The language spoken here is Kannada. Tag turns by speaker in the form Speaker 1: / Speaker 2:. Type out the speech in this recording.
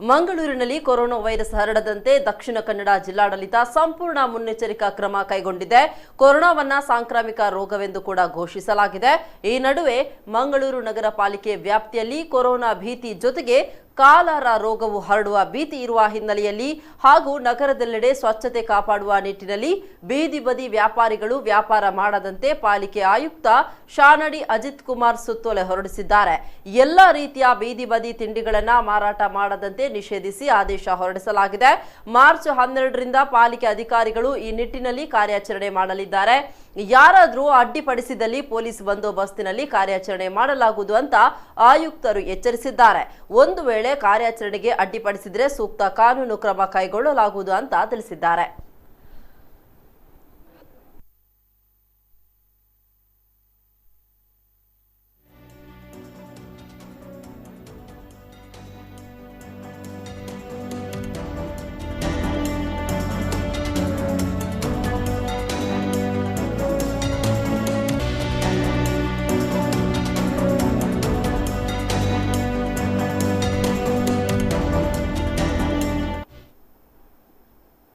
Speaker 1: ಮಂಗಳೂರಿನಲ್ಲಿ ಕೊರೋನಾ ವೈರಸ್ ಹರಡದಂತೆ ದಕ್ಷಿಣ ಕನ್ನಡ ಜಿಲ್ಲಾಡಳಿತ ಸಂಪೂರ್ಣ ಮುನ್ನೆಚ್ಚರಿಕಾ ಕ್ರಮ ಕೈಗೊಂಡಿದೆ. ಕೊರೋನಾವನ್ನ ಸಾಂಕ್ರಾಮಿಕ ರೋಗವೆಂದು ಕೂಡ ಘೋಷಿಸಲಾಗಿದೆ. ಈ ನಡುವೆ ಮಂಗಳೂರು ನಗರ ಪಾಲಿಕೆ ವ್ಯಾಪ್ತಿಯಲ್ಲಿ ಕೊರೋನಾ ಭೀತಿ ಜೊತೆಗೆ ಕಾಲರ ರೋಗವು ಹರಡುವ ಭೀತಿ ಇರುವ ಹಿನ್ನೆಲೆಯಲ್ಲಿ ಹಾಗೂ ನಗರದೆಲ್ಲೆಡೆ ಸ್ವಚ್ಛತೆ ಕಾಪಾಡುವ ನಿಟ್ಟಿನಲ್ಲಿ ಬೀದಿ ಬದಿ ವ್ಯಾಪಾರಿಗಳು ವ್ಯಾಪಾರ ಮಾಡದಂತೆ ಪಾಲಿಕೆ ಆಯುಕ್ತ ಶಾನಡಿ ಅಜಿತ್ ಕುಮಾರ್ ಸುತ್ತೋಲೆ ಹೊರಡಿಸಿದ್ದಾರೆ. ಎಲ್ಲ ರೀತಿಯ ಬೀದಿ ಬದಿ ತಿಂಡಿಗಳನ್ನು ಮಾರಾಟ ಮಾಡದಂತೆ ನಿಷೇಧಿಸಿ ಆದೇಶ ಹೊರಡಿಸಲಾಗಿದೆ. ಮಾರ್ಚ್ 12ರಿಂದ ಪಾಲಿಕೆ ಅಧಿಕಾರಿಗಳು ಈ ನಿಟ್ಟಿನಲ್ಲಿ ಕಾರ್ಯಾಚರಣೆ ಮಾಡಲಿದ್ದಾರೆ. ಯಾರಾದರೂ ಅಡ್ಡಿಪಡಿಸಿದಲ್ಲಿ ಪೊಲೀಸ್ ಬಂದೋಬಸ್ತಿನಲ್ಲಿ ಕಾರ್ಯಾಚರಣೆ ಮಾಡಲಾಗುವುದು ಅಂತ ಆಯುಕ್ತರು ಎಚ್ಚರಿಸಿದ್ದಾರೆ. ಒಂದು ವೇಳೆ ಕಾರ್ಯಾಚರಣೆಗೆ ಅಡ್ಡಿಪಡಿಸಿದರೆ ಸೂಕ್ತ ಕಾನೂನು ಕ್ರಮ ಕೈಗೊಳ್ಳಲಾಗುವುದು ಅಂತ ತಿಳಿಸಿದ್ದಾರೆ.